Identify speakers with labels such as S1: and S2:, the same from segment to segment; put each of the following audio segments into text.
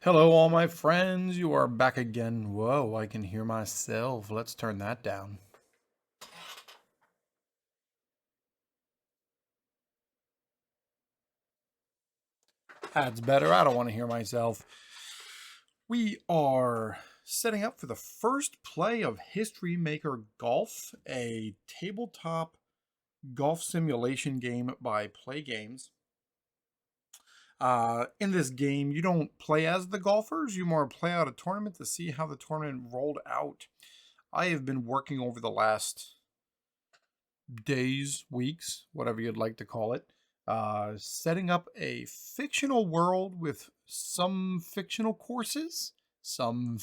S1: Hello, all my friends. You are back again. Whoa, I can hear myself. Let's turn that down. That's better. I don't want to hear myself. We are setting up for the first play of History Maker Golf, a tabletop golf simulation game by Play Games. In this game, you don't play as the golfers, you more play out a tournament to see how the tournament rolled out. I have been working over the last days, weeks, whatever you'd like to call it, setting up a fictional world with some fictional courses, some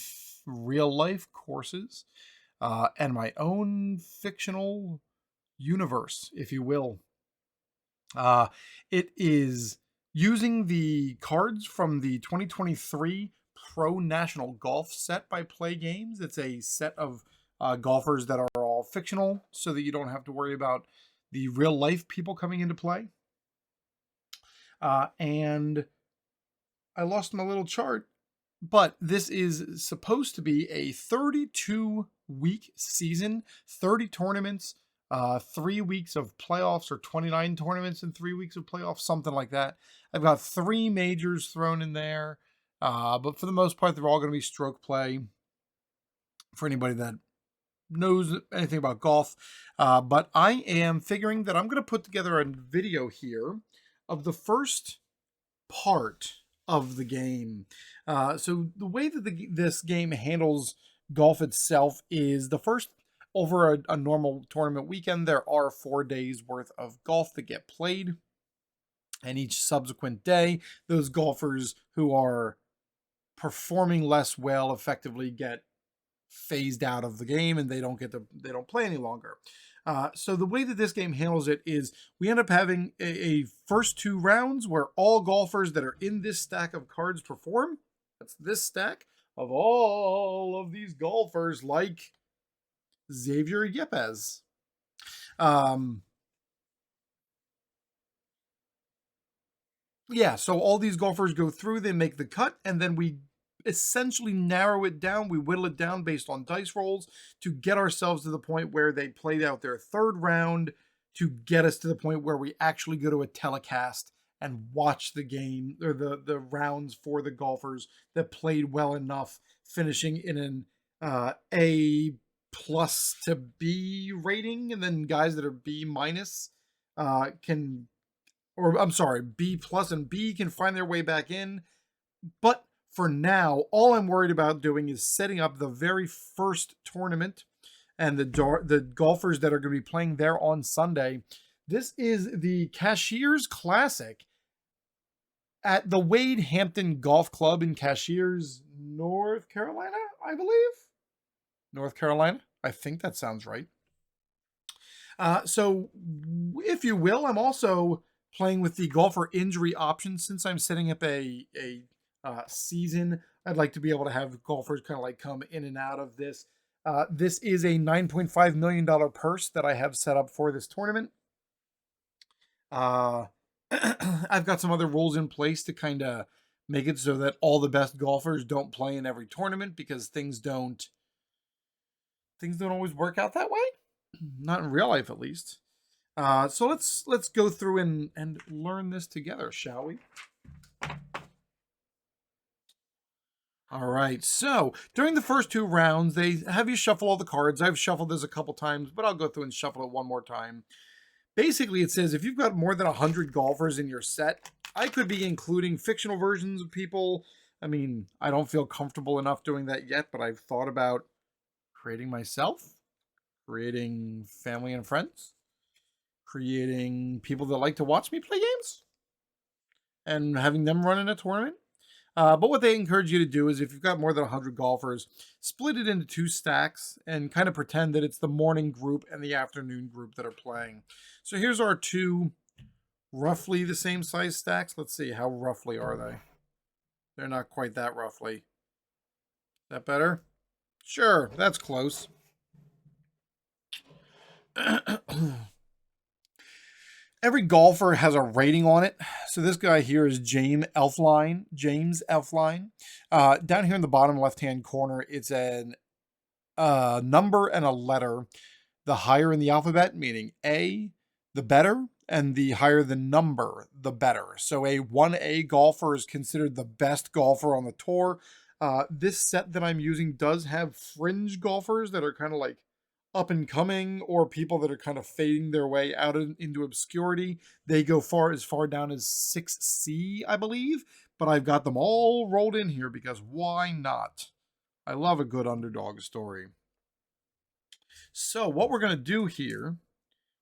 S1: real life courses, and my own fictional universe, if you will. It is using the cards from the 2023 Pro National Golf set by Play Games. It's a set of golfers that are all fictional so that you don't have to worry about the real life people coming into play. And I lost my little chart, but this is supposed to be a 32-week season, 30 tournaments, 3 weeks of playoffs, or 29 tournaments and 3 weeks of playoffs, something like that. I've got 3 majors thrown in there, but for the most part, they're all going to be stroke play for anybody that knows anything about golf. But I am figuring that I'm going to put together a video here of the first part of the game. So the way that this game handles golf itself is the first, over a normal tournament weekend, there are 4 days worth of golf that get played. And each subsequent day, those golfers who are performing less well effectively get phased out of the game, and they don't play any longer. So the way that this game handles it is we end up having a first 2 rounds where all golfers that are in this stack of cards perform. That's this stack of all of these golfers, like Xavier Yepes. Yeah, so all these golfers go through, they make the cut, and then we essentially narrow it down. We whittle it down based on dice rolls to get ourselves to the point where they played out their 3rd round, to get us to the point where we actually go to a telecast and watch the game, or the rounds for the golfers that played well enough, finishing in an A plus to B rating, and then guys that are B minus can, or I'm sorry, B plus and B can find their way back in. But for now, all I'm worried about doing is setting up the very first tournament and the golfers that are going to be playing there on Sunday. This is the Cashiers Classic at the Wade Hampton Golf Club in Cashiers, North Carolina, I believe. North Carolina. I think that sounds right. So, if you will, I'm also playing with the golfer injury option since I'm setting up a season. I'd like to be able to have golfers kind of like come in and out of this. This is a $9.5 million purse that I have set up for this tournament. I've got some other rules in place to kind of make it so that all the best golfers don't play in every tournament, because things don't always work out that way. Not in real life, at least. So let's go through and learn this together, shall we? All right, so during the first 2 rounds, they have you shuffle all the cards. I've shuffled this a couple times, but I'll go through and shuffle it one more time. Basically, it says if you've got more than 100 golfers in your set, I could be including fictional versions of people. I mean, I don't feel comfortable enough doing that yet, but I've thought about creating myself, creating family and friends, creating people that like to watch me play games, and having them run in a tournament. But what they encourage you to do is, if you've got more than 100 golfers, split it into 2 stacks and kind of pretend that it's the morning group and the afternoon group that are playing. So here's our 2 roughly the same size stacks. Let's see, how roughly are they? They're not quite that roughly. That better? Sure, that's close. Every golfer has a rating on it. So this guy here is James Elfline. Down here in the bottom left-hand corner, it's a number and a letter. The higher in the alphabet, meaning A, the better, and the higher the number, the better. So a 1A golfer is considered the best golfer on the tour. This set that I'm using does have fringe golfers that are kind of like up and coming, or people that are kind of fading their way out into obscurity. They go as far down as 6C, I believe, but I've got them all rolled in here because why not? I love a good underdog story. So what we're going to do here,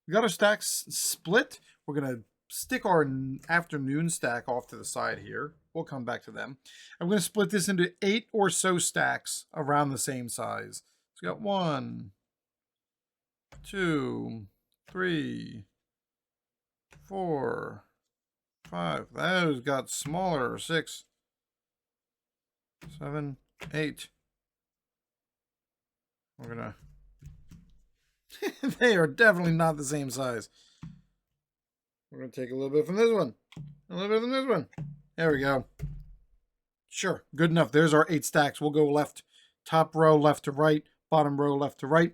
S1: we got our stacks split. We're going to stick our afternoon stack off to the side here. We'll come back to them. I'm going to split this into 8 or so stacks around the same size. So we got 1, 2, 3, 4, 5. Those got smaller. 6, 7, 8. We're going to... They are definitely not the same size. We're going to take a little bit from this one. A little bit from this one. There we go. Sure, good enough. There's our 8 stacks. We'll go left, top row, left to right, bottom row, left to right.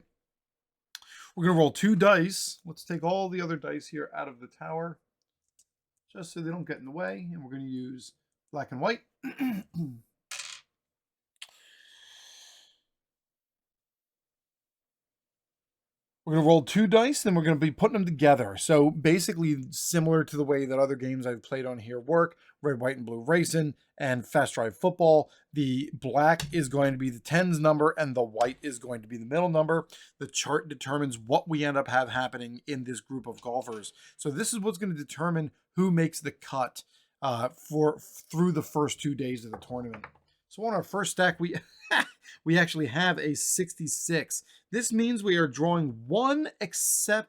S1: We're going to roll 2 dice. Let's take all the other dice here out of the tower, just so they don't get in the way. And we're going to use black and white. We're going to roll 2 dice, then we're going to be putting them together. So basically similar to the way that other games I've played on here work, red, white, and blue racing, and fast drive football. The black is going to be the tens number, and the white is going to be the middle number. The chart determines what we end up happening in this group of golfers. So this is what's going to determine who makes the cut through the first 2 days of the tournament. So on our first stack, we actually have a 66. This means we are drawing one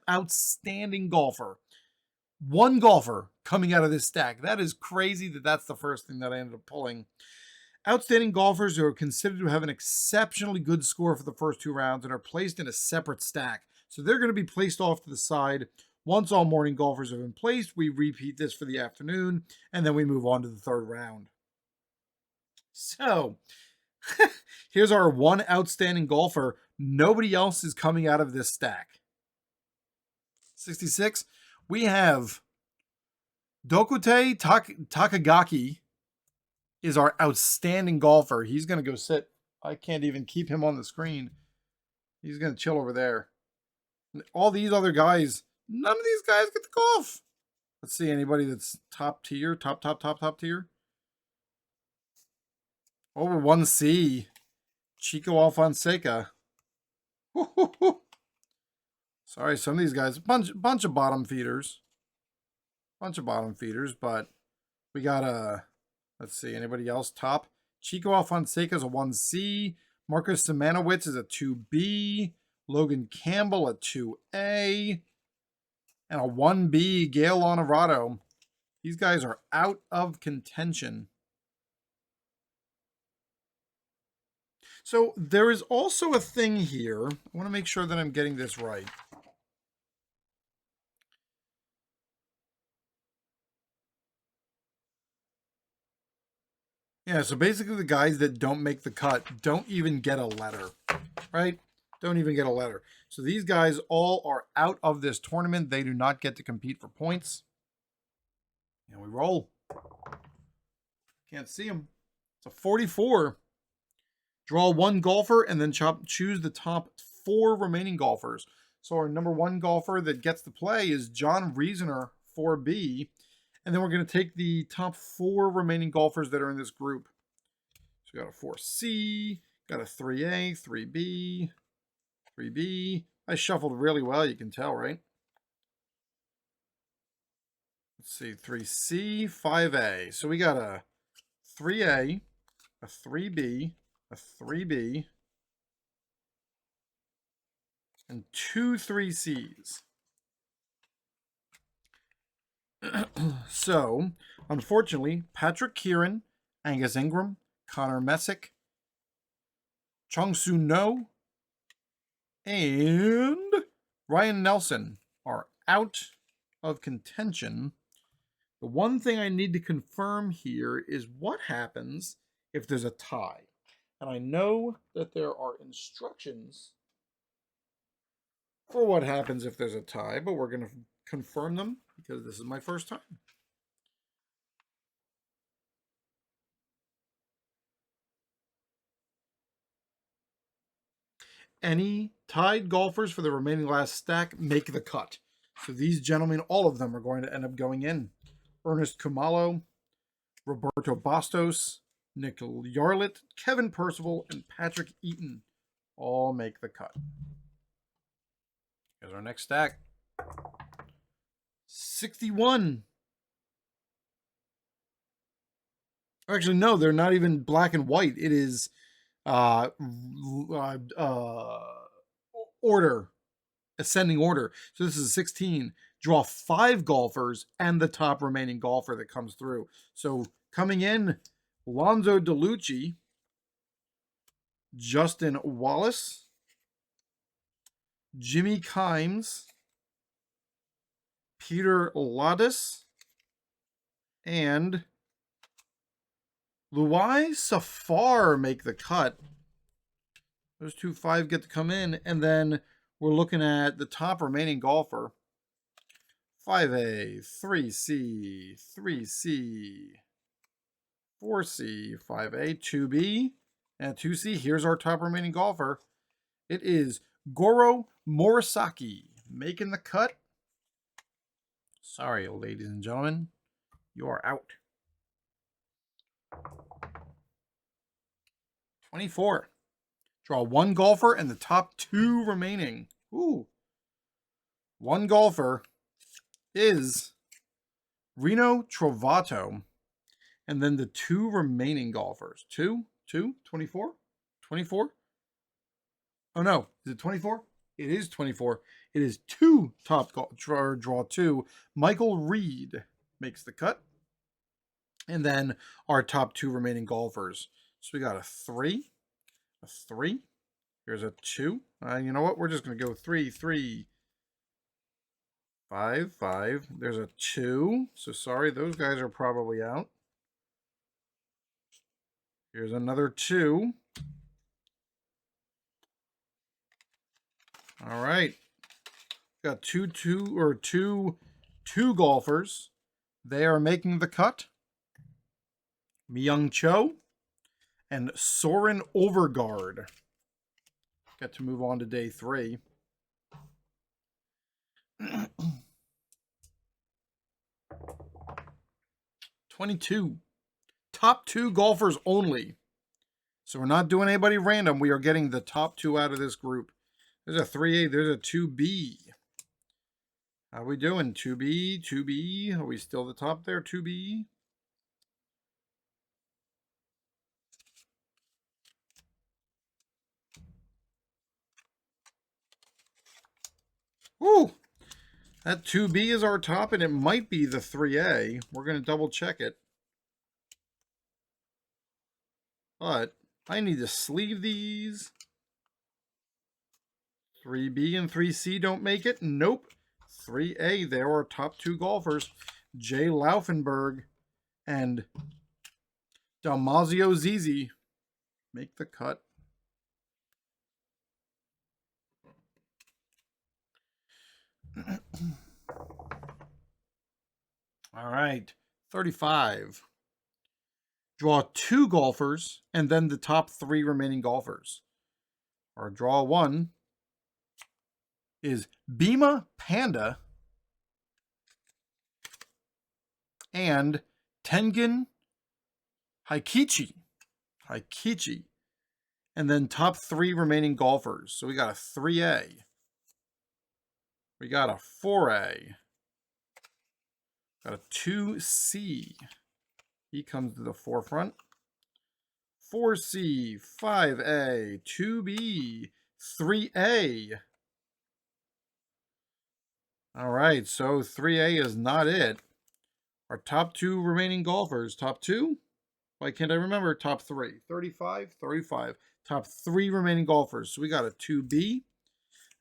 S1: outstanding golfer. One golfer coming out of this stack. That is crazy that that's the first thing that I ended up pulling. Outstanding golfers who are considered to have an exceptionally good score for the first 2 rounds and are placed in a separate stack. So they're going to be placed off to the side. Once all morning golfers have been placed, we repeat this for the afternoon, and then we move on to the 3rd round. So, here's our one outstanding golfer. Nobody else is coming out of this stack. 66. We have Dokute Takagaki is our outstanding golfer. He's going to go sit. I can't even keep him on the screen. He's going to chill over there. All these other guys, none of these guys get to golf. Let's see, anybody that's top tier, top tier. Over 1C, Chico Alfonseca. Sorry, some of these guys, bunch of bottom feeders. But we got let's see, anybody else top? Chico Alfonseca is a 1C. Marcus Simanowicz is a 2B. Logan Campbell a 2A. And a 1B, Gail Honorado. These guys are out of contention. So there is also a thing here. I want to make sure that I'm getting this right. Yeah, so basically the guys that don't make the cut don't even get a letter, right? Don't even get a letter. So these guys all are out of this tournament. They do not get to compete for points. And we roll. Can't see them. It's a 44. Draw 1 golfer and then choose the top 4 remaining golfers. So our number 1 golfer that gets to play is John Reasoner, 4B. And then we're going to take the top 4 remaining golfers that are in this group. So we got a 4C, got a 3A, 3B, 3B. I shuffled really well, you can tell, right? Let's see, 3C, 5A. So we got a 3A, a 3B, a 3B, and 2 3Cs. So, unfortunately, Patrick Kieran, Angus Ingram, Connor Messick, Chung Soo No, and Ryan Nelson are out of contention. The one thing I need to confirm here is what happens if there's a tie. And I know that there are instructions for what happens if there's a tie, but we're going to confirm them because this is my first time. Any tied golfers for the remaining last stack make the cut. So these gentlemen, all of them are going to end up going in. Ernest Kumalo, Roberto Bastos, Nick Yarlett, Kevin Percival, and Patrick Eaton all make the cut. Here's our next stack. 61. Actually, no, they're not even black and white. It is order, ascending order. So this is 16. Draw 5 golfers and the top remaining golfer that comes through. So coming in, Lonzo DeLucci, Justin Wallace, Jimmy Kimes, Peter Ladis, and Luai Safar make the cut. Those 2 5 get to come in, and then we're looking at the top remaining golfer. 5A, 3C, 3C, 4C, 5A, 2B, and 2C. Here's our top remaining golfer. It is Goro Morisaki making the cut. Sorry, ladies and gentlemen, you are out. 24. Draw 1 golfer and the top 2 remaining. Ooh. 1 golfer is Reno Trovato. And then the 2 remaining golfers. 24? 24? Oh no, is it 24? It is 24. It is 2 top draw 2. Michael Reed makes the cut. And then our top 2 remaining golfers. So we got a 3, a 3. Here's a 2. You know what? We're just going to go 3, 3, 5, 5. There's a 2. So sorry, those guys are probably out. Here's another 2. All right. Got two golfers. They are making the cut. Myung Cho and Soren Overgaard. Get to move on to day 3. 22. Top 2 golfers only. So we're not doing anybody random. We are getting the top 2 out of this group. There's a 3A. There's a 2B. How are we doing? 2B, 2B. Are we still the top there? 2B. Woo! That 2B is our top, and it might be the 3A. We're going to double check it. But I need to sleeve these. 3B and 3C don't make it. Nope. 3A, there are top 2 golfers. Jay Laufenberg and Dalmazio Zizi make the cut. All right, 35. Draw 2 golfers and then the top 3 remaining golfers. Our draw 1 is Bima Panda and Tengen Haikichi. And then top 3 remaining golfers. So we got a 3A. We got a 4A. Got a 2C. He comes to the forefront. 4C, 5A, 2B, 3A. All right, so 3A is not it. Our top 2 remaining golfers. Top 2? Why can't I remember? Top 3. 35, 35. Top 3 remaining golfers. So we got a 2B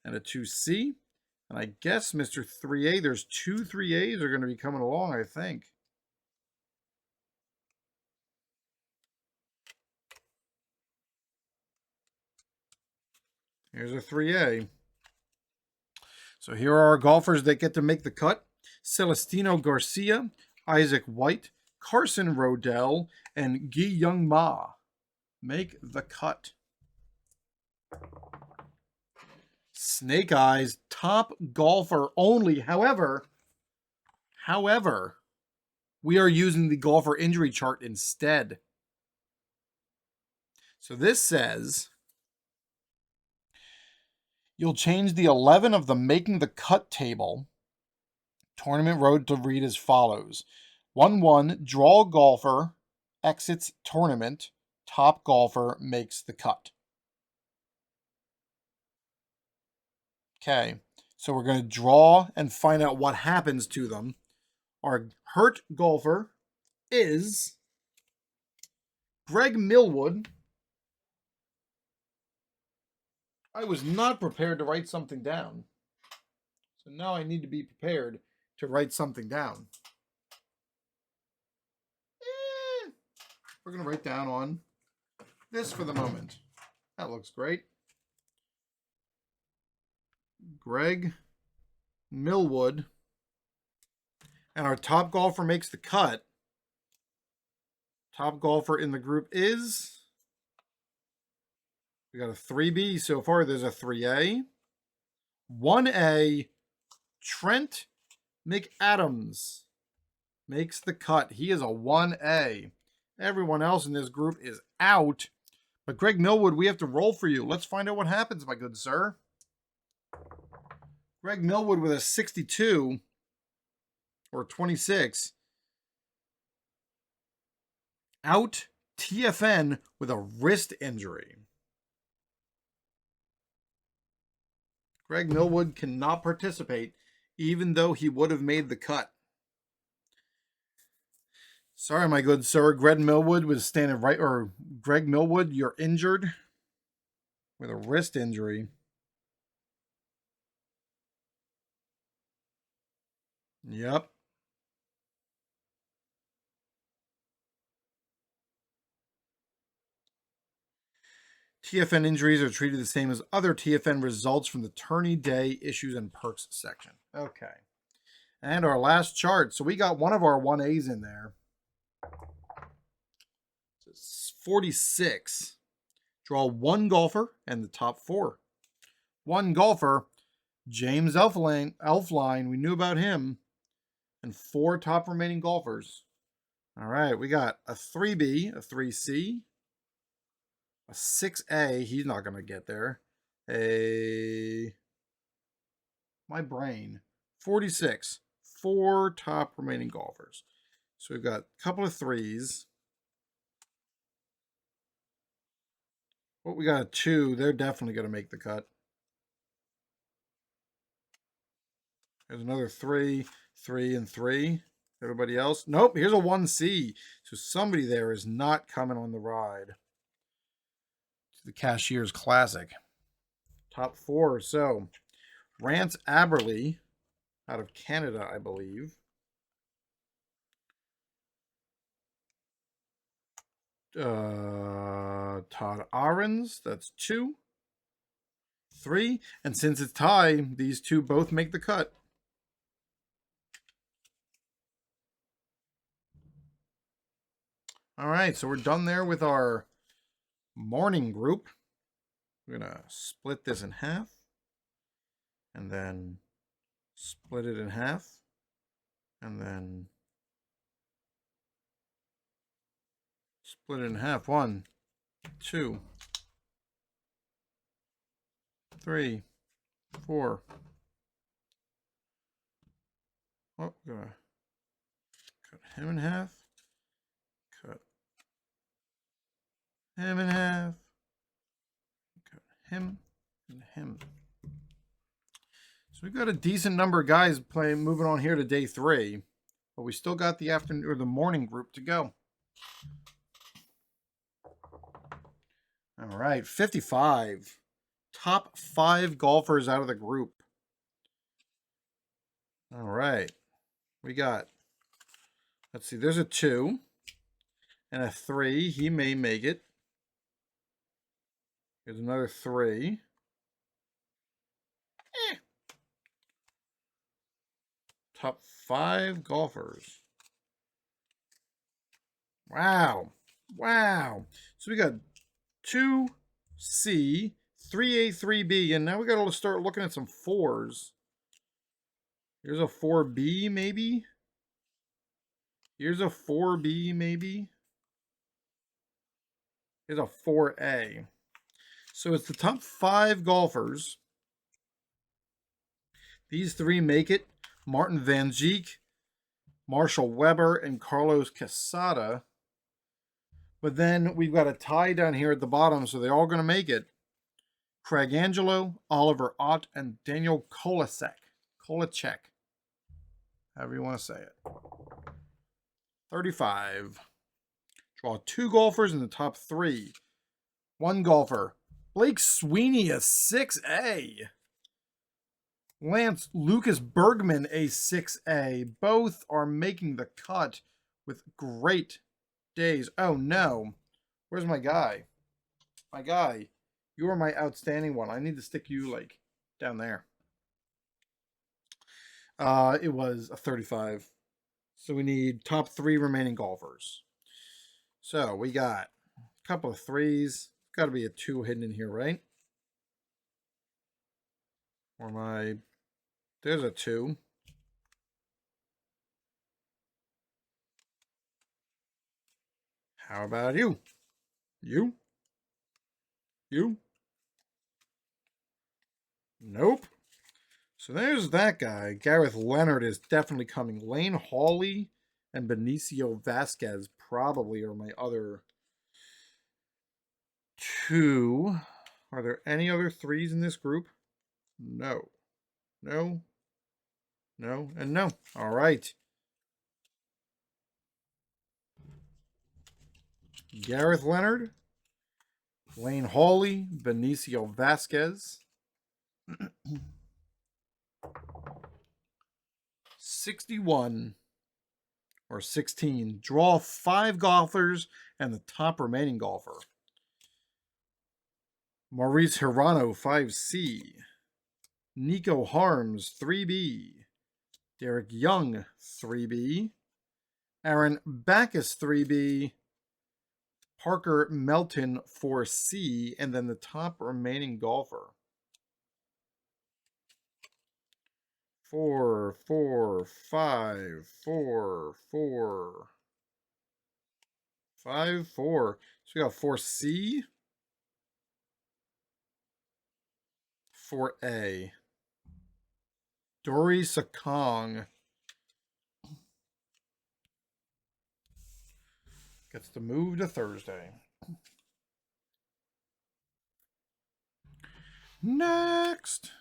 S1: and a 2C. And I guess Mr. 3A, there's 2 3As are going to be coming along, I think. Here's a 3A. So here are our golfers that get to make the cut. Celestino Garcia, Isaac White, Carson Rodell, and Gi Young Ma make the cut. Snake Eyes, top golfer only. However, we are using the golfer injury chart instead. So this says you'll change the 11 of the making the cut table tournament road to read as follows. 1-1, draw golfer, exits tournament, top golfer makes the cut. Okay, so we're going to draw and find out what happens to them. Our hurt golfer is Greg Millwood. I was not prepared to write something down. So now I need to be prepared to write something down. We're going to write down on this for the moment. That looks great. Greg Millwood. And our top golfer makes the cut. Top golfer in the group is... We got a 3B so far. There's a 3A. 1A, Trent McAdams makes the cut. He is a 1A. Everyone else in this group is out. But Greg Millwood, we have to roll for you. Let's find out what happens, my good sir. Greg Millwood with a 62 or 26. Out TFN with a wrist injury. Greg Millwood cannot participate, even though he would have made the cut. Sorry, my good sir. Greg Millwood was standing right, or Greg Millwood, you're injured with a wrist injury. Yep. TFN injuries are treated the same as other TFN results from the tourney day issues and perks section. Okay. And our last chart. So we got one of our 1As in there. It's 46. Draw one golfer and the top 4. One golfer, James Elfline. We knew about him. And 4 top remaining golfers. All right. We got a 3B, a 3C, a 6A, he's not going to get there. My brain. 46. 4 top remaining golfers. So we've got a couple of 3s. Well, we got a 2. They're definitely going to make the cut. There's another 3, 3, and 3. Everybody else? Nope, here's a 1C. So somebody there is not coming on the ride. The Cashiers Classic. Top 4. So, Rance Aberley out of Canada, I believe. Todd Ahrens, that's 2. 3. And since it's tie, these 2 both make the cut. All right, so we're done there with our morning group. We're going to split this in half. And then split it in half. And then split it in half. 1, 2, 3, 4. Oh, we're going to cut him in half. Cut him in half. Cut him and him. So we've got a decent number of guys moving on here to day 3, but we still got the afternoon or the morning group to go. All right, 55. Top 5 golfers out of the group. All right. We got, let's see, there's a 2 and a 3. He may make it. Here's another 3. Top 5 golfers. Wow. Wow. So we got 2C, 3A, 3B, and now we got to start looking at some 4s. Here's a 4B, maybe. Here's a 4B, maybe. Here's a 4A. So it's the top 5 golfers. These 3 make it. Martin Van Geek, Marshall Weber, and Carlos Quesada. But then we've got a tie down here at the bottom, so they're all going to make it. Craig Angelo, Oliver Ott, and Daniel Kolacek. However you want to say it. 35. Draw 2 golfers in the top 3. 1 golfer. Blake Sweeney, a 6A. Lucas Bergman, a 6A. Both are making the cut with great days. Oh no. Where's my guy? My guy. You are my outstanding one. I need to stick you like down there. It was a 35. So we need top 3 remaining golfers. So we got a couple of 3s. Got to be a 2 hidden in here, right? Or my... There's a 2. How about you? You? You? Nope. So there's that guy. Gareth Leonard is definitely coming. Lane Hawley and Benicio Vasquez probably are my other 2. Are there any other 3s in this group? No. No. No. And no. All right. Gareth Leonard, Lane Hawley, Benicio Vasquez. 61 or 16. Draw 5 golfers and the top remaining golfer. Maurice Hirano, 5C. Nico Harms, 3B. Derek Young, 3B. Aaron Backus, 3B. Parker Melton, 4C. And then the top remaining golfer. 4, 4, 5, 4, 4, 5, 4. So we got 4C, 4A. Dory Sakong gets to move to Thursday. Next.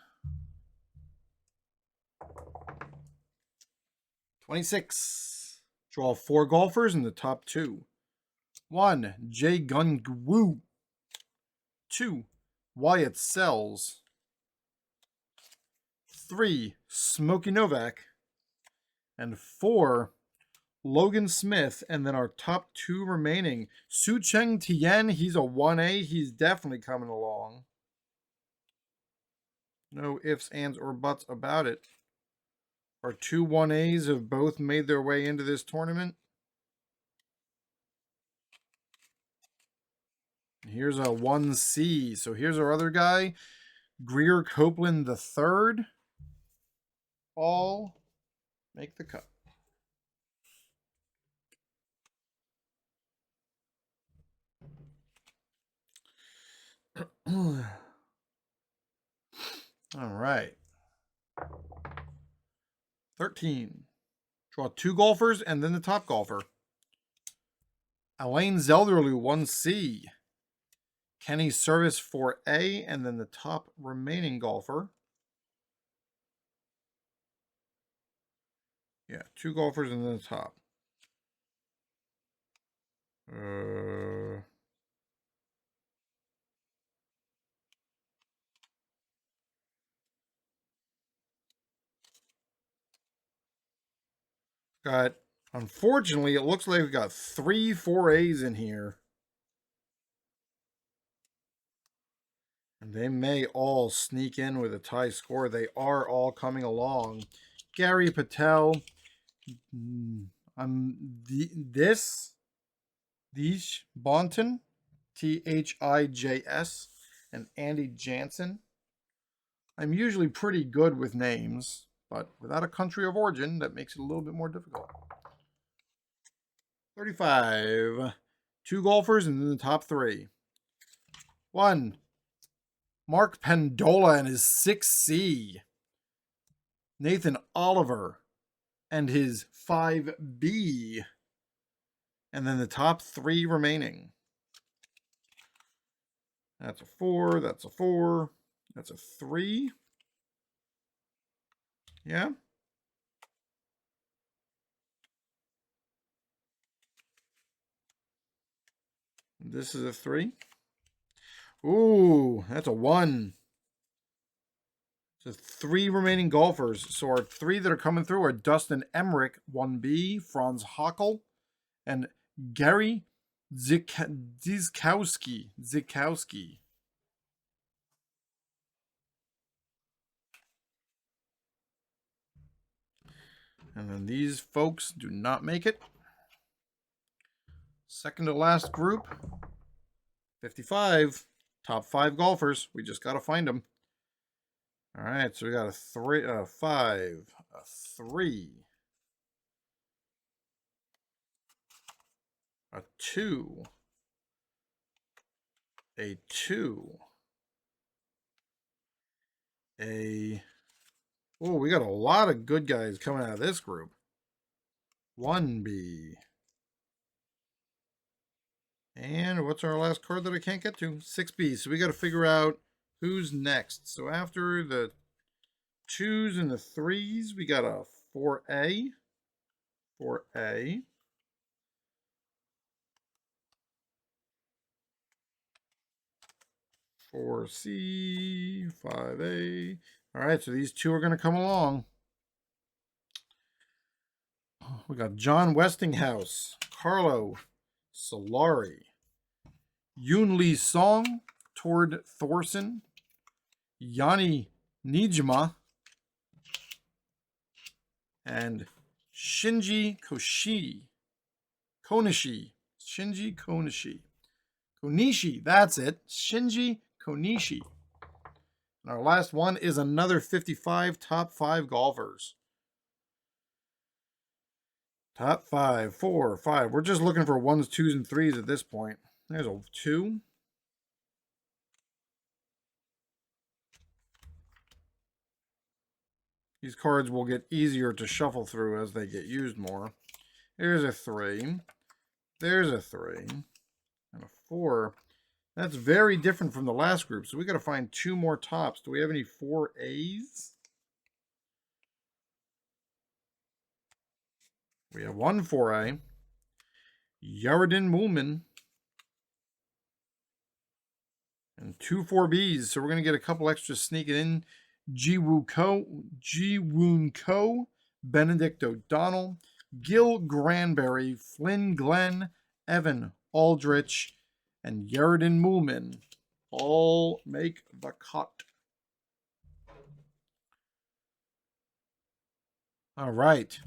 S1: 26. Draw 4 golfers in the top 2. 1. Jay Gung-woo. 2. Wyatt Sells. 3. Smokey Novak. And 4. Logan Smith. And then our top 2 remaining. Su Cheng Tien. He's a 1A. He's definitely coming along. No ifs, ands, or buts about it. Our 2 1As have both made their way into this tournament. Here's a 1C. So here's our other guy, Greer Copeland III. All make the cut. All right. 13. Draw 2 golfers and then the top golfer. Alain Zelderlu, 1C. Kenny Service, 4A, and then the top remaining golfer. Yeah, 2 golfers and then the top. Got, unfortunately, it looks like we got 3 4As in here. And they may all sneak in with a tie score. They are all coming along. Gary Patel. This Thijs Bonten, Thijs, and Andy Jansen. I'm usually pretty good with names, but without a country of origin, that makes it a little bit more difficult. 35. 2 golfers and then the top 3. 1. Mark Pendola and his 6C. Nathan Oliver and his 5B. And then the top 3 remaining. That's a 4, that's a 4, that's a 3. Yeah. This is a 3. Ooh, that's a 1. So 3 remaining golfers. So our 3 that are coming through are Dustin Emmerich, 1B, Franz Hockel, and Gary Zikowski. And then these folks do not make it. Second to last group, 55. Top 5 golfers. We just got to find them. All right, so we got a 3, a 5, a 3, a 2, a 2, a... Oh, we got a lot of good guys coming out of this group. 1B. And what's our last card that I can't get to? 6B. So we got to figure out who's next. So after the 2s and the 3s, we got a 4A. 4A. 4C. 5A. All right, so these 2 are going to come along. We got John Westinghouse, Carlo Solari, Yoon Lee Song, Tord Thorson, Yanni Nijima, and Shinji Konishi. Shinji Konishi. Konishi, that's it. Shinji Konishi. And our last one is another 55 top 5 golfers. Top 5, 4, 5. We're just looking for 1s, 2s, and 3s at this point. There's a 2. These cards will get easier to shuffle through as they get used more. There's a 3. There's a 3. And a 4. That's very different from the last group. So we got to find 2 more tops. Do we have any 4As? We have 1 4A. Yaredin Moolman. And 2 4Bs. So we're going to get a couple extras sneaking in. Jiwoon Ko, Benedict O'Donnell, Gil Granberry, Flynn Glenn, Evan Aldrich, and Yaredin Moolman all make the cut. All right.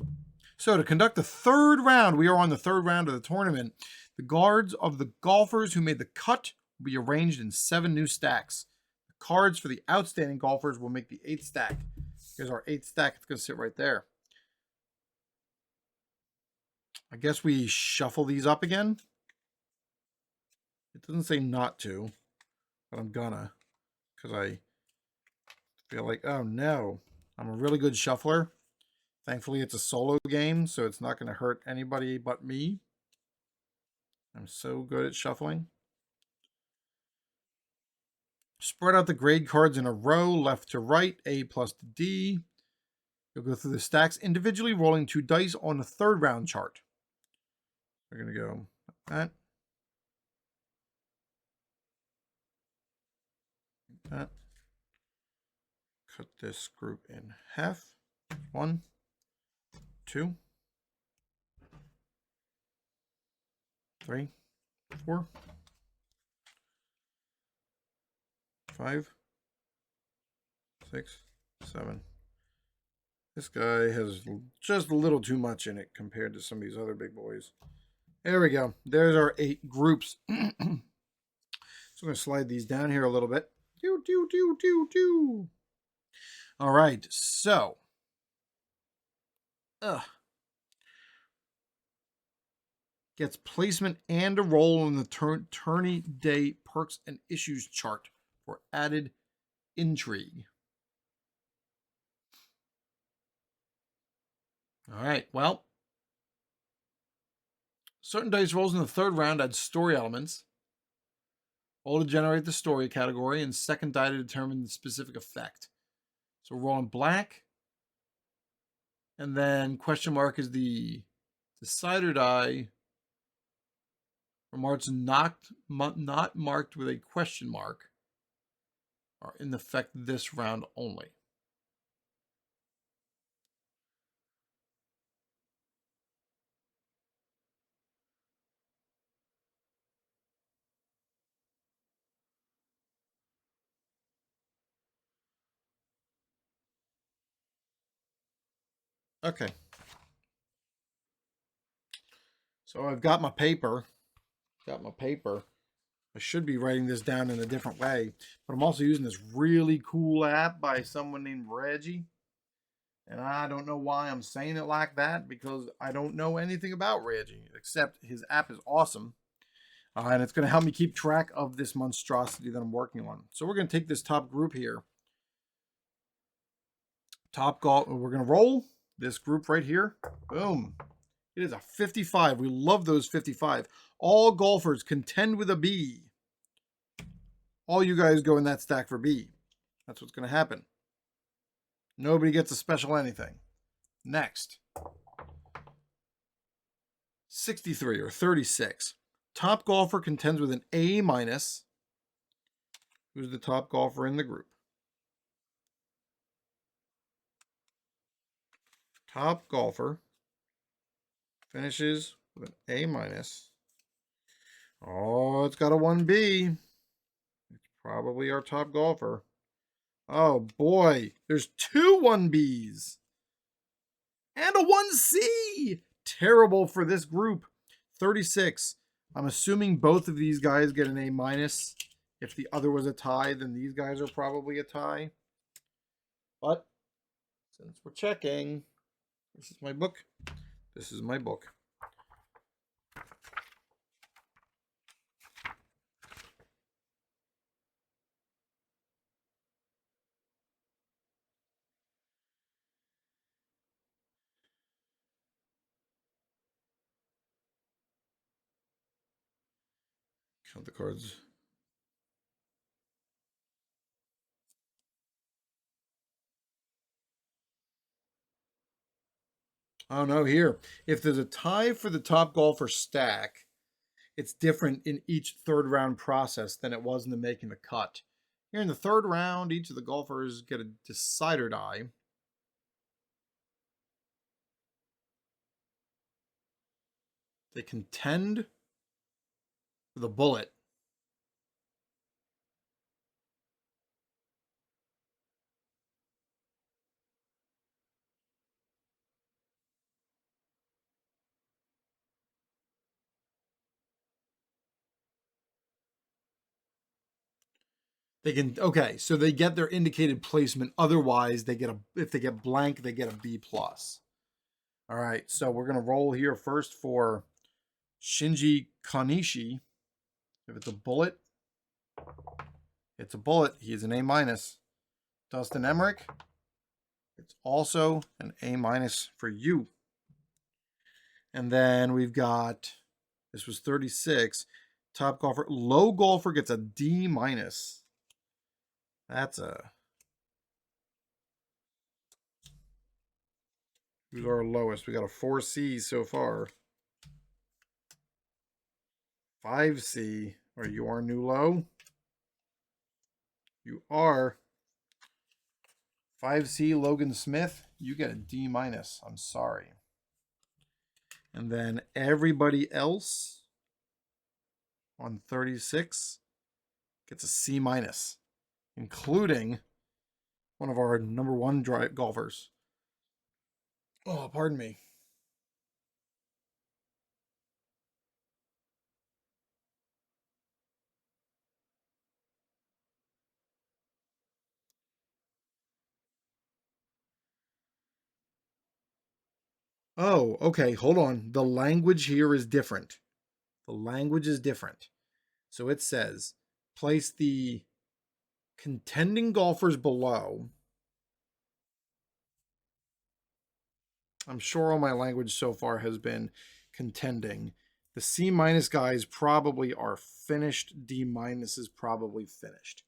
S1: So to conduct the 3rd round, we are on the 3rd round of the tournament. The cards of the golfers who made the cut will be arranged in 7 new stacks. The cards for the outstanding golfers will make the 8th stack. Here's our 8th stack. It's going to sit right there. I guess we shuffle these up again. It doesn't say not to, but I'm gonna, because I feel like, oh no, I'm a really good shuffler. Thankfully, it's a solo game, so it's not going to hurt anybody but me. I'm so good at shuffling. Spread out the grade cards in a row, left to right, A plus to D. You'll go through the stacks individually, rolling 2 dice on the 3rd round chart. We're going to go like that. Like that. Cut this group in half. 1, 2, 3, 4, 5, 6, 7. This guy has just a little too much in it compared to some of these other big boys. There we go. There's our 8 groups. So I'm going to slide these down here a little bit. All right, so. Gets placement and a role in the tourney day perks and issues chart for added intrigue. All right, well. Certain dice rolls in the 3rd round add story elements. Roll to generate the story category, and second die to determine the specific effect. So rolling black, and then question mark is the decider die. Remarks not marked with a question mark are in effect this round only. Okay. So I've got my paper. I should be writing this down in a different way, but I'm also using this really cool app by someone named Reggie. And I don't know why I'm saying it like that, because I don't know anything about Reggie, except his app is awesome. And it's going to help me keep track of this monstrosity that I'm working on. So we're going to take this top group here. Top golf. We're going to roll this group right here. Boom. It is a 55. We love those 55. All golfers contend with a B. All you guys go in that stack for B. That's what's going to happen. Nobody gets a special anything. Next. 63 or 36. Top golfer contends with an A minus. Who's the top golfer in the group? Top golfer finishes with an A minus. Oh, it's got a 1B. It's probably our top golfer. Oh boy, there's 2 1Bs and a 1C. Terrible for this group. 36. I'm assuming both of these guys get an A minus. If the other was a tie, then these guys are probably a tie. But since we're checking, this is my book. This is my book. Count the cards. Oh no, here. If there's a tie for the top golfer stack, it's different in each 3rd round process than it was in the making the cut. Here in the 3rd round, each of the golfers get a decider die. They contend with a bullet. They can, okay, so they get their indicated placement. Otherwise, they get if they get blank, they get a B plus. All right, so we're gonna roll here first for Shinji Konishi. If it's a bullet, it's a bullet. He's an A minus. Dustin Emmerich, it's also an A minus for you. And then we've got, this was 36. Top golfer, low golfer gets a D minus. That's a, who's our lowest? We got a 4C so far. 5C. Are you our new low? You are. 5C Logan Smith. You get a D minus. I'm sorry. And then everybody else on 36 gets a C minus, including one of our number one golfers. Oh, pardon me. Oh, okay. Hold on. The language here is different. The language is different. So it says place the contending golfers below. I'm sure all my language so far has been contending. The C minus guys probably are finished. D minus is probably finished.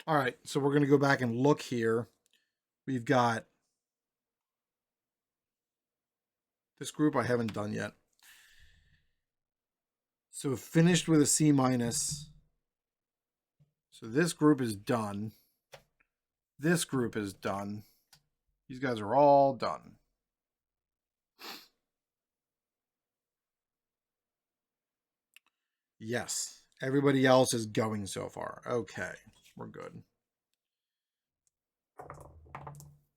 S1: All right, so we're going to go back and look here. We've got this group I haven't done yet. So finished with a C minus. So this group is done. This group is done. These guys are all done. Yes. Everybody else is going so far. Okay. We're good.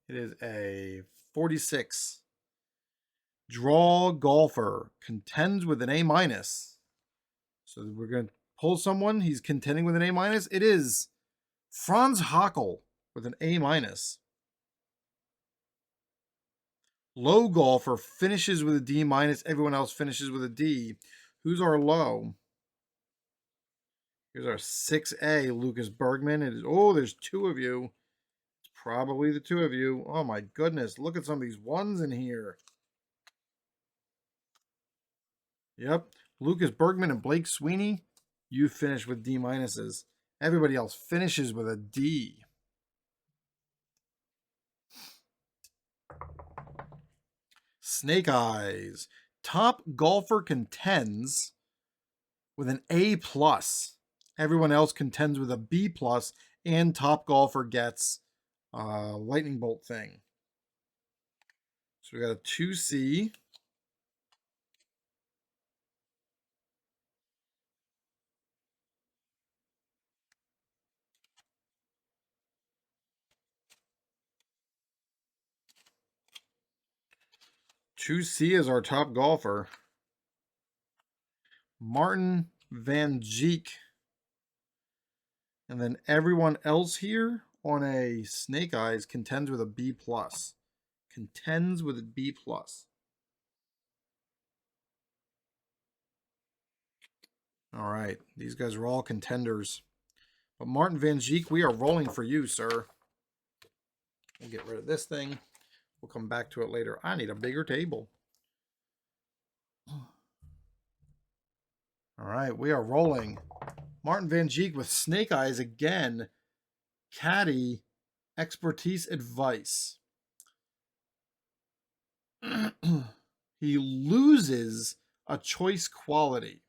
S1: It is a 46. Draw golfer contends with an A minus. So we're going to pull someone. He's contending with an A minus. It is Franz Hockel with an A minus. Low golfer finishes with a D minus. Everyone else finishes with a D. Who's our low? Here's our 6A, Lucas Bergman. It is, oh, there's two of you. It's probably the two of you. Oh my goodness, look at some of these ones in here. Yep, Lucas Bergman and Blake Sweeney, you finish with D minuses. Everybody else finishes with a D. Snake Eyes. Top golfer contends with an A plus. Everyone else contends with a B plus, and top golfer gets a lightning bolt thing. So we got a 2C. Two C is our top golfer. Martin Van Geek. And then everyone else here on a Snake Eyes contends with a B plus. Contends with a B plus. All right, these guys are all contenders. But Martin Van Geek, we are rolling for you, sir. We'll get rid of this thing. We'll come back to it later. I need a bigger table. All right, we are rolling. Martin Van Geek with Snake Eyes again. Caddy, expertise, advice. He loses a choice quality.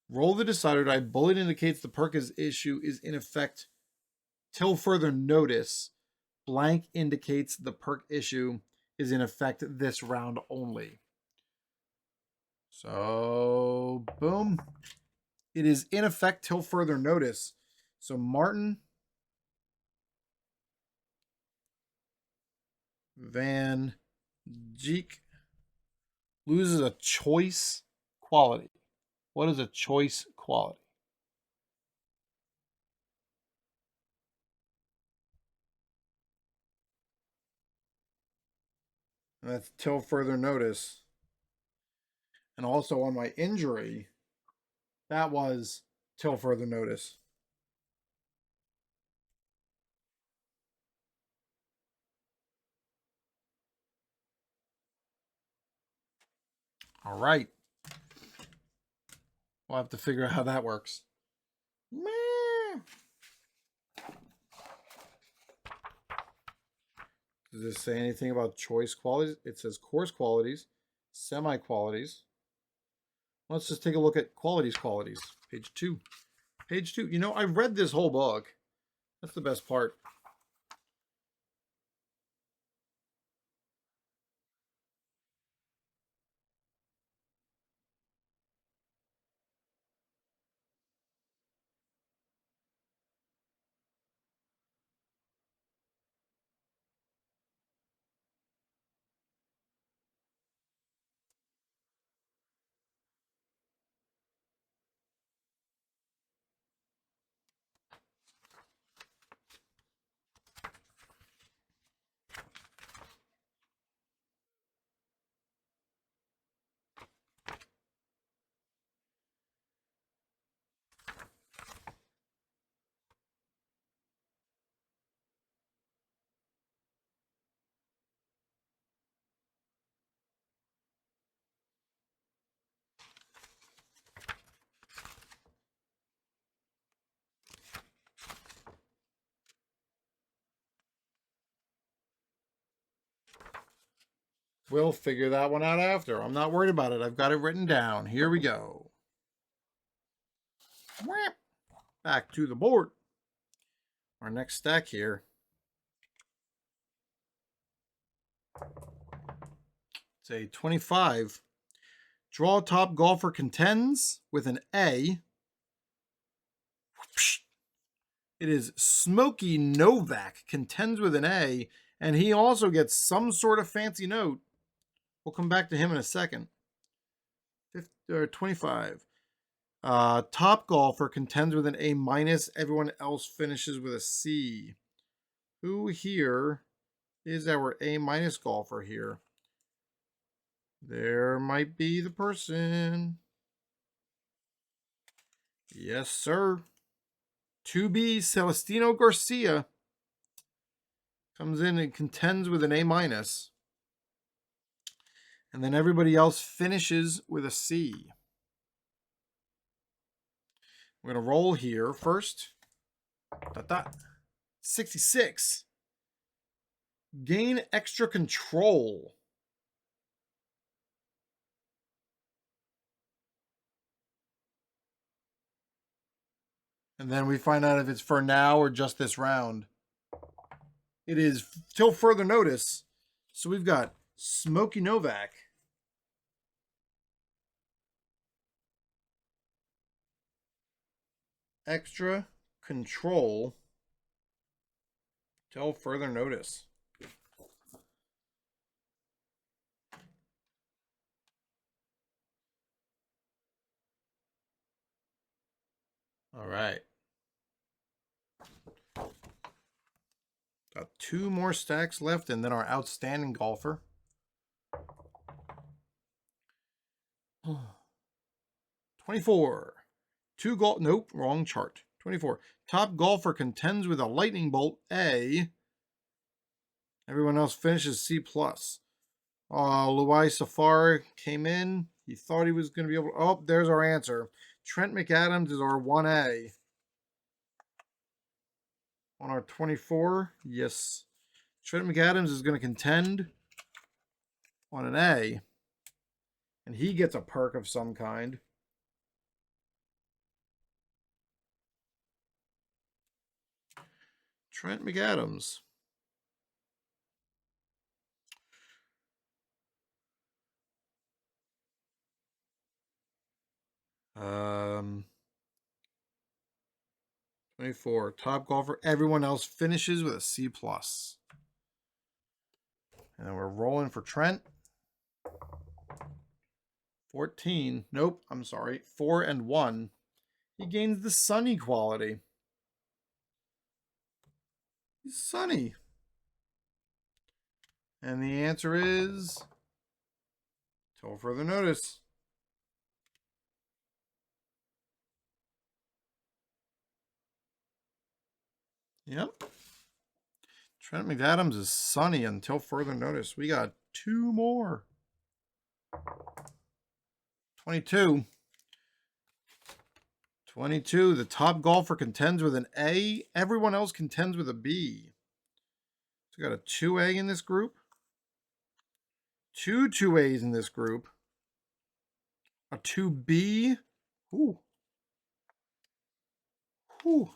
S1: Roll the decider die. Bullet indicates the perk issue is in effect till further notice. Blank indicates the perk issue is in effect this round only. So, boom. It is in effect till further notice. So, Martin Van Geek loses a choice quality. What is a choice quality? And that's till further notice. And also on my injury, that was till further notice. All right. We'll have to figure out how that works. Does this say anything about choice qualities? It says course qualities, semi-qualities. Let's just take a look at qualities. Page 2. Page 2. You know, I've read this whole book. That's the best part. We'll figure that one out after. I'm not worried about it. I've got it written down. Here we go. Back to the board. Our next stack here. It's a 25. Draw top golfer contends with an A. It is Smokey Novak contends with an A, and he also gets some sort of fancy note. We'll come back to him in a second. 25. Top golfer contends with an A minus. Everyone else finishes with a C. Who here is our A minus golfer here? There might be the person. Yes, sir. 2B Celestino Garcia comes in and contends with an A minus. And then everybody else finishes with a C. We're going to roll here first. 66. Gain extra control. And then we find out if it's for now or just this round. It is till further notice. So we've got Smokey Novak. Extra control till further notice. All right. Got 2 more stacks left and then our outstanding golfer. 24. Nope, wrong chart. 24. Top golfer contends with a lightning bolt A. Everyone else finishes C+. Luai Safari came in. He thought he was going to be able to... Oh, there's our answer. Trent McAdams is our 1A. On our 24, yes. Trent McAdams is going to contend on an A. And he gets a perk of some kind. Trent McAdams. Um, 24. Top golfer. Everyone else finishes with a C+. And then we're rolling for Trent. 14. Nope, I'm sorry. 4 and 1. He gains the sunny quality. He's sunny. And the answer is... till further notice. Yep. Trent McAdams is sunny until further notice. We got 2 more. 22. 22. The top golfer contends with an A. Everyone else contends with a B. So we got a 2A in this group. 2 2As in this group. A 2B. Ooh. Ooh.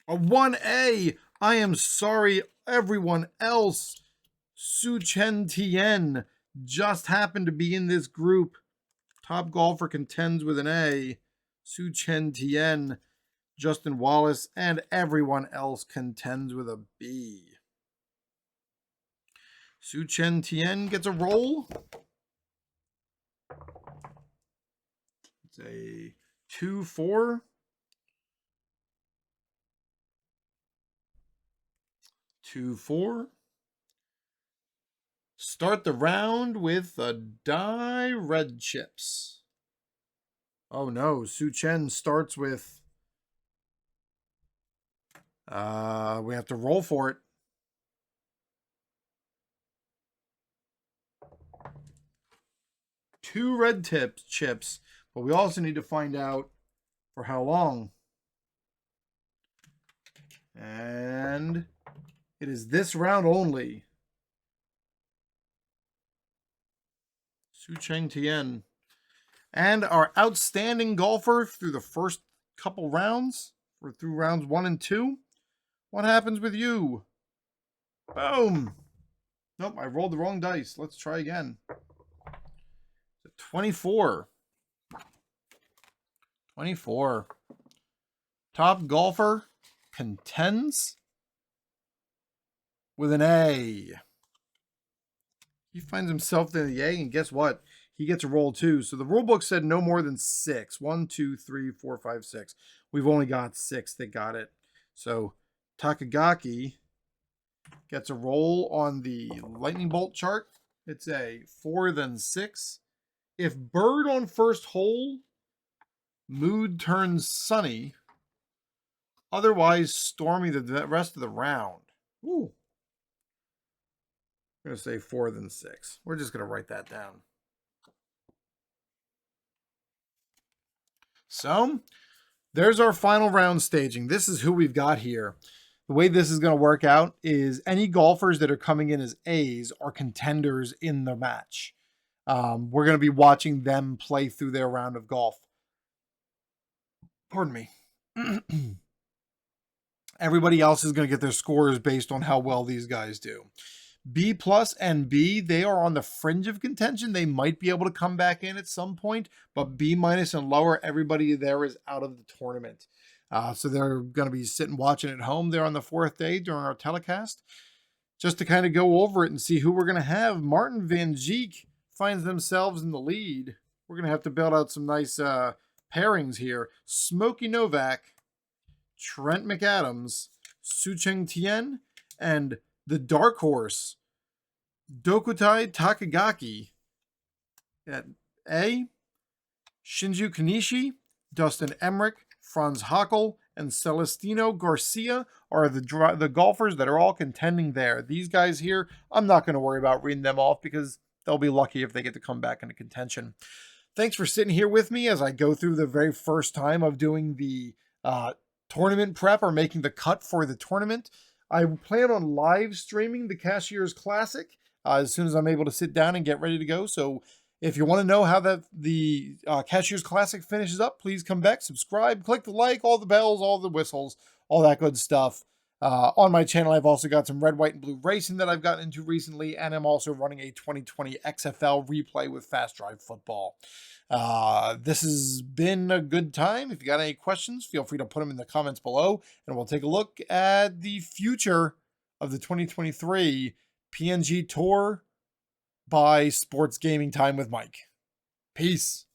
S1: A 1A. I am sorry, everyone else. Su Chen Tien just happened to be in this group. Top golfer contends with an A. Su Chen Tien, Justin Wallace, and everyone else contends with a B. Su Chen Tien gets a roll. It's a 2-4. 2-4. Start the round with a die red chips. Oh no, Su Chen starts with... we have to roll for it. Two red chips, but we also need to find out for how long. And it is this round only. Su-Cheng Tien. And our outstanding golfer through the first couple rounds, or through rounds 1 and 2. What happens with you? Boom. Nope, I rolled the wrong dice. Let's try again. 24. 24. Top golfer contends with an A. He finds himself in the A, and guess what? He gets a roll too. So the rule book said no more than 6. 1, 2, 3, 4, 5, 6. We've only got 6 that got it. So Takagaki gets a roll on the lightning bolt chart. It's a 4, then 6. If bird on first hole, mood turns sunny. Otherwise, stormy the rest of the round. Ooh. I'm going to say 4, then 6. We're just going to write that down. So, there's our final round staging. This is who we've got here. The way this is going to work out is any golfers that are coming in as A's are contenders in the match. We're going to be watching them play through their round of golf. Pardon me. Everybody else is going to get their scores based on how well these guys do. B plus and B, they are on the fringe of contention. They might be able to come back in at some point, but B minus and lower, everybody there is out of the tournament. So they're going to be sitting watching at home there on the 4th day during our telecast. Just to kind of go over it and see who we're going to have. Martin Van Geek finds themselves in the lead. We're going to have to build out some nice pairings here. Smokey Novak, Trent McAdams, Su-Cheng Tien, and the dark horse, Dokutai Takagaki. At A, Shinju Kanishi, Dustin Emmerich, Franz Hackel, and Celestino Garcia are the golfers that are all contending there. These guys here, I'm not going to worry about reading them off because they'll be lucky if they get to come back into contention. Thanks for sitting here with me as I go through the very first time of doing the tournament prep or making the cut for the tournament. I plan on live streaming the Cashiers Classic as soon as I'm able to sit down and get ready to go. So if you want to know how the Cashiers Classic finishes up, please come back, subscribe, click the like, all the bells, all the whistles, all that good stuff. On my channel, I've also got some red, white, and blue racing that I've gotten into recently, and I'm also running a 2020 XFL replay with Fast Drive Football. This has been a good time. If you got any questions, feel free to put them in the comments below, and we'll take a look at the future of the 2023 PNG Tour by Sports Gaming Time with Mike. Peace.